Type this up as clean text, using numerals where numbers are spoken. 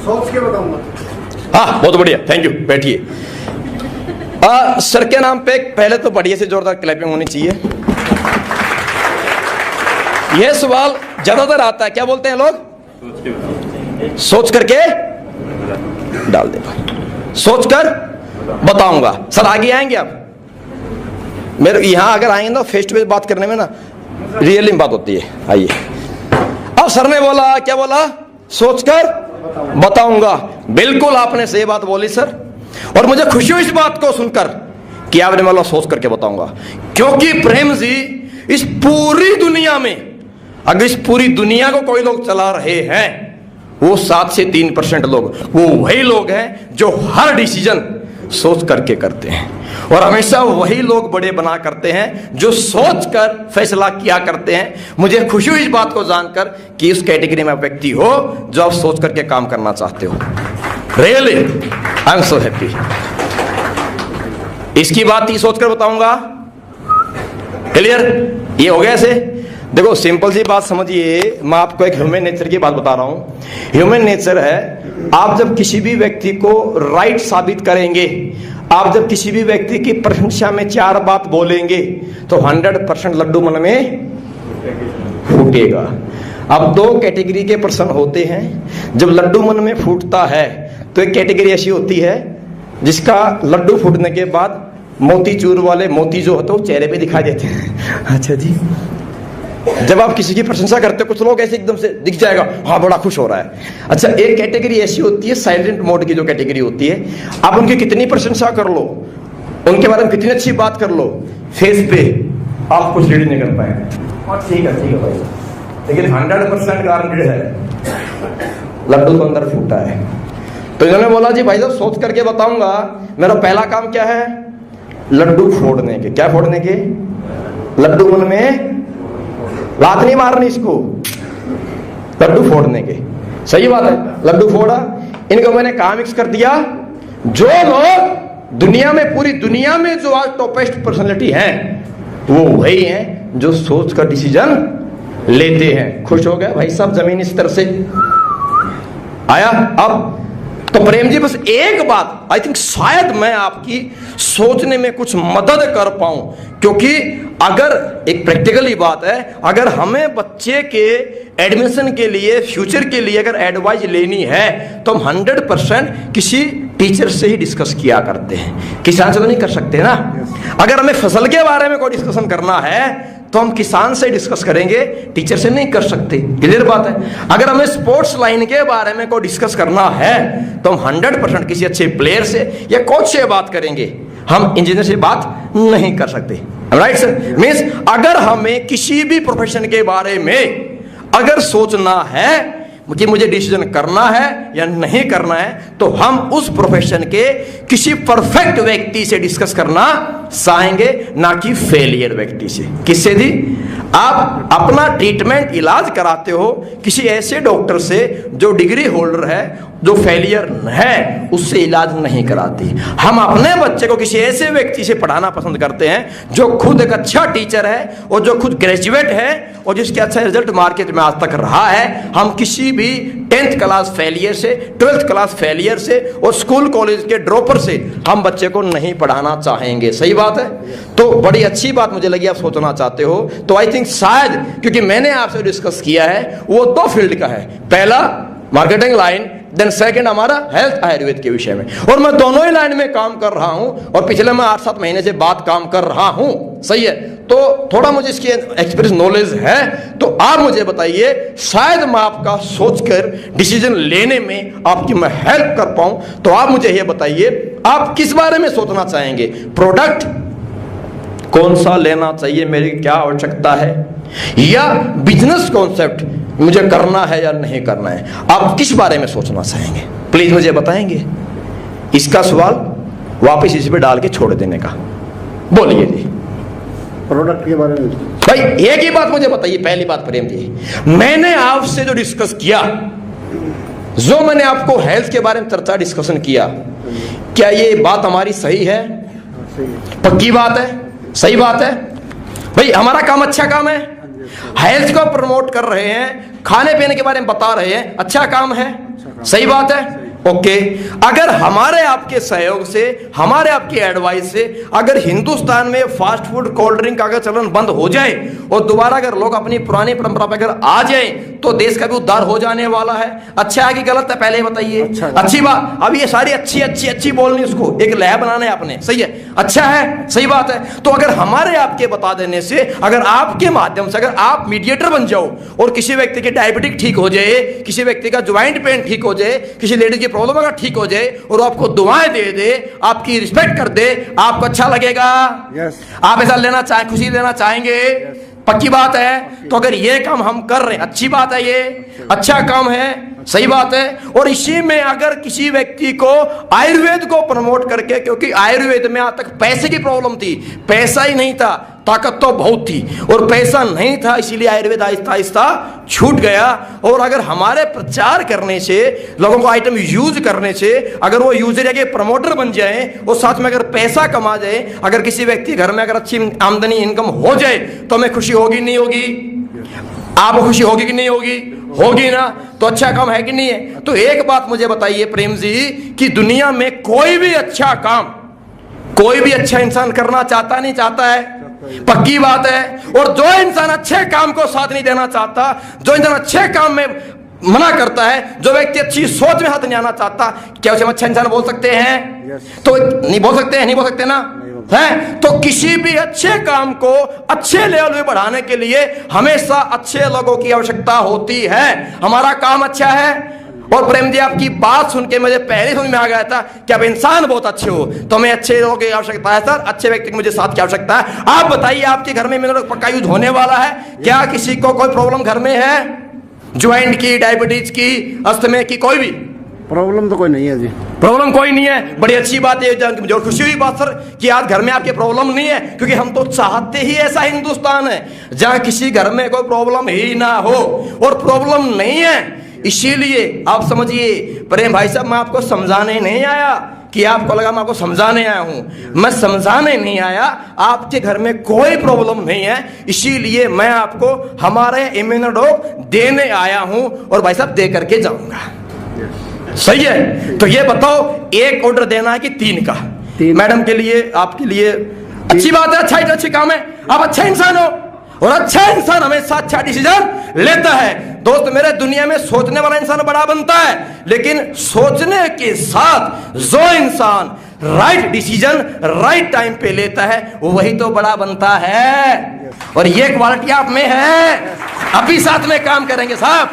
सोच के बताऊंगा। हाँ, बहुत बढ़िया, थैंक यू, बैठिए। सर के नाम पे पहले तो बढ़िया से जोरदार क्लैपिंग होनी चाहिए। यह सवाल ज्यादातर आता है, क्या बोलते हैं लोग? सोच करके डाल दे भाई, सोच कर बताऊंगा। सर आगे आएंगे आप? मेरे यहां अगर आएंगे ना फेस टू फेस बात करने में ना रियली बात होती है। आइए। अब सर ने बोला, क्या बोला? सोचकर बताऊंगा। बिल्कुल आपने सही बात बोली सर, और मुझे खुशी हुई इस बात को सुनकर कि आपने बोला सोच करके बताऊंगा, क्योंकि प्रेम जी इस पूरी दुनिया में अगर इस पूरी दुनिया को कोई लोग चला रहे हैं वो 7 से 3% लोग वो वही लोग हैं जो हर डिसीजन सोच करके करते हैं, और हमेशा वही लोग बड़े बना करते हैं जो सोच कर फैसला किया करते हैं। मुझे खुशी हुई इस बात को जानकर कि इस कैटेगरी में व्यक्ति हो जो आप सोच करके काम करना चाहते हो। Really I am so happy. इसकी बात ही सोचकर बताऊंगा। क्लियर? ये हो गया ऐसे। देखो सिंपल सी बात समझिए, मैं आपको एक ह्यूमन नेचर की बात बता रहा हूं। ह्यूमन नेचर है, आप जब किसी भी व्यक्ति को राइट साबित करेंगे, आप जब किसी भी व्यक्ति की प्रशंसा में 4 बात बोलेंगे तो 100% लड्डू मन में फूटेगा। अब 2 कैटेगरी के पर्सन होते हैं। जब लड्डू मन में फूटता है तो एक कैटेगरी ऐसी होती है जिसका लड्डू फूटने के बाद मोतीचूर वाले मोती जो होते हैं वो चेहरे पे दिखाई देते हैं। अच्छा जी। जब आप किसी की प्रशंसा करते हो कुछ लोग ऐसे एकदम से दिख जाएगा, हाँ बड़ा खुश हो रहा है। अच्छा, एक कैटेगरी ऐसी होती है साइलेंट मोड की जो कैटेगरी होती है, आप उनकी कितनी प्रशंसा कर लो, उनके बारे में कितनी अच्छी बात कर लो, फेस पे आप कुछ रीड नहीं कर पाएंगे। और ठीक है भाई, लेकिन 100% गारंटेड है लड्डू तो अंदर फूटा है। तो इन्होंने बोला जी भाई साहब सोच करके बताऊंगा। मेरा पहला काम क्या है? लड्डू फोड़ने के। क्या फोड़ने के? लड्डू मन में लात नहीं मारनी, इसको लड्डू फोड़ने के। सही बात है, लड्डू फोड़ा, इनको मैंने कहा मिक्स कर दिया। जो लोग दुनिया में, पूरी दुनिया में जो आज टॉपेस्ट पर्सनालिटी हैं वो वही हैं जो सोच कर डिसीजन लेते हैं। खुश हो गए भाई साहब जमीन इस तरह से आया। अब तो प्रेम जी बस एक बात, आई थिंक शायद मैं आपकी सोचने में कुछ मदद कर पाऊं, क्योंकि अगर एक प्रैक्टिकली बात है, अगर हमें बच्चे के एडमिशन के लिए, फ्यूचर के लिए अगर एडवाइस लेनी है तो हम 100% किसी टीचर से ही डिस्कस किया करते हैं। किसान से तो नहीं कर सकते ना। अगर हमें फसल के बारे में कोई डिस्कशन करना है तो हम किसान से डिस्कस करेंगे, टीचर से नहीं कर सकते। क्लियर बात है। अगर हमें स्पोर्ट्स लाइन के बारे में कोई डिस्कस करना है तो हम 100% किसी अच्छे प्लेयर से या कोच से बात करेंगे, हम इंजीनियर से बात नहीं कर सकते। Right sir? मीन्स अगर हमें किसी भी प्रोफेशन के बारे में अगर सोचना है कि मुझे डिसीजन करना है या नहीं करना है, तो हम उस प्रोफेशन के किसी परफेक्ट व्यक्ति से डिस्कस करना चाहेंगे, ना कि फेलियर व्यक्ति से। किससे जी? आप अपना ट्रीटमेंट, इलाज कराते हो किसी ऐसे डॉक्टर से जो डिग्री होल्डर है, जो फेलियर है, उससे इलाज नहीं कराते। हम अपने बच्चे को किसी ऐसे व्यक्ति से पढ़ाना पसंद करते हैं जो खुद एक अच्छा टीचर है और जो खुद ग्रेजुएट है और जिसके अच्छा रिजल्ट मार्केट में आज तक रहा है। हम किसी भी 10th क्लास फेलियर से, 12th क्लास फेलियर से और स्कूल कॉलेज के ड्रॉपर से हम बच्चे को नहीं पढ़ाना चाहेंगे। सही बात है। तो बड़ी अच्छी बात मुझे लगी आप सोचना चाहते हो। तो आई थिंक शायद क्योंकि मैंने आपसे डिस्कस किया है वो 2 फील्ड का है, पहला मार्केटिंग लाइन, देन सेकंड हमारा हेल्थ आयुर्वेद के विषय में, और मैं दोनों ही लाइन में काम कर रहा हूं और पिछले मैं 8-7 महीने से बात काम कर रहा हूं। सही है। तो थोड़ा मुझे इसकी एक्सपीरियंस नॉलेज है। तो आप मुझे बताइए, शायद मैं आपका सोचकर डिसीजन लेने में आपकी मैं हेल्प कर पाऊं। तो आप मुझे ये बताइए आप किस बारे में सोचना चाहेंगे? प्रोडक्ट कौन सा लेना चाहिए, मेरी क्या आवश्यकता है, या बिजनेस कॉन्सेप्ट मुझे करना है या नहीं करना है? आप किस बारे में सोचना चाहेंगे? प्लीज मुझे बताएंगे। इसका सवाल वापस इसी पे डाल के छोड़ देने का। बोलिए जी। प्रोडक्ट के बारे में भाई एक ही बात मुझे बताइए। पहली बात प्रेम जी, मैंने आपसे जो डिस्कस किया, जो मैंने आपको हेल्थ के बारे में चर्चा डिस्कशन किया, क्या ये बात हमारी सही है? पक्की बात है? सही बात है? भाई हमारा काम अच्छा काम है, हेल्थ को प्रमोट कर रहे हैं, खाने पीने के बारे में बता रहे हैं, अच्छा काम है। सही बात है। ओके, अगर हमारे आपके सहयोग से, हमारे आपके एडवाइस से अगर हिंदुस्तान में फास्ट फूड, कोल्ड ड्रिंक का अगर चलन बंद हो जाए और दोबारा अगर लोग अपनी पुरानी परंपरा पर अगर आ जाए तो देश का भी उद्धार हो जाने वाला है। अच्छा है कि गलत है, पहले बताइए। अच्छी बात। अब ये सारी अच्छी अच्छी अच्छी बोलनी, उसको एक लय बनाना है आपने, सही है, अच्छा है, सही बात है। तो अगर हमारे आपके बता देने से, अगर आपके माध्यम से अगर आप मीडिएटर बन जाओ और किसी व्यक्ति की डायबिटिक ठीक हो जाए, किसी व्यक्ति का ज्वाइंट पेन ठीक हो जाए, किसी लेडीज की प्रॉब्लम अगर ठीक हो जाए और आपको दुआएं दे दे, आपकी रिस्पेक्ट कर दे, आपको अच्छा लगेगा? आप ऐसा लेना चाहे, खुशी लेना चाहेंगे? पक्की बात है। तो अगर ये काम हम कर रहे हैं, अच्छी बात है, ये अच्छा काम है, सही बात है। और इसी में अगर किसी व्यक्ति को आयुर्वेद को प्रमोट करके, क्योंकि आयुर्वेद में आज तक पैसे की प्रॉब्लम थी, पैसा ही नहीं था, ताकत तो बहुत थी और पैसा नहीं था, इसीलिए आयुर्वेद आहिस्ता आहिस्ता छूट गया। और अगर हमारे प्रचार करने से, लोगों को आइटम यूज करने से अगर वो यूजर या के प्रमोटर बन जाए और साथ में अगर पैसा कमा जाए, अगर किसी व्यक्ति घर में अगर अच्छी आमदनी इनकम हो जाए तो हमें खुशी होगी नहीं होगी? आपको खुशी होगी कि नहीं होगी? होगी ना। तो अच्छा काम है कि नहीं है? तो एक बात मुझे बताइए प्रेम जी, कि दुनिया में कोई भी अच्छा काम, कोई भी अच्छा इंसान करना चाहता नहीं चाहता है? पक्की बात है। और जो इंसान अच्छे काम को साथ नहीं देना चाहता, जो इंसान अच्छे काम में मना करता है, जो व्यक्ति अच्छी सोच में हाथ नहीं आना चाहता, क्या उसे अच्छा इंसान बोल सकते हैं? तो नहीं बोल सकते हैं, नहीं बोल सकते ना है। तो किसी भी अच्छे काम को अच्छे लेवल में बढ़ाने के लिए हमेशा अच्छे लोगों की आवश्यकता होती है। हमारा काम अच्छा है। और प्रेम जी, आपकी बात सुन के मुझे पहले समझ में आ गया था कि आप इंसान बहुत अच्छे हो, तो हमें अच्छे लोगों की आवश्यकता है सर, अच्छे व्यक्ति की मुझे साथ की आवश्यकता है। आप बताइए, आपके घर में मिनरल पक्का यूज होने वाला है क्या? किसी को कोई प्रॉब्लम घर में है? ज्वाइंट की, डायबिटीज की, अस्थमा की, कोई भी प्रॉब्लम तो कोई नहीं है जी। प्रॉब्लम कोई नहीं है। बड़ी अच्छी बात है, मुझे खुशी हुई बात सर कि आज घर में आपके प्रॉब्लम नहीं है, क्योंकि हम तो चाहते ही ऐसा हिंदुस्तान है जहां किसी घर में कोई प्रॉब्लम ही ना हो। और प्रॉब्लम नहीं है, इसीलिए आप समझिए प्रेम भाई साहब, मैं आपको समझाने नहीं आया कि आपको लगा मैं आपको समझाने आया हूं। मैं समझाने नहीं आया, आपके घर में कोई प्रॉब्लम नहीं है, इसीलिए मैं आपको हमारे इम्यूनोडॉग देने आया हूं और भाई साहब दे करके जाऊंगा। सही है। तो ये बताओ, एक ऑर्डर देना है कि 3 का? मैडम के लिए, आपके लिए अच्छी बात है, अच्छा अच्छी काम है, आप अच्छा इंसान हो और अच्छा इंसान हमेशा अच्छा डिसीजन लेता है। दोस्त मेरे, दुनिया में सोचने वाला इंसान बड़ा बनता है, लेकिन सोचने के साथ जो इंसान राइट डिसीजन राइट टाइम पे लेता है वही तो बड़ा बनता है। और ये क्वालिटी आप में है। अभी साथ में काम करेंगे साहब।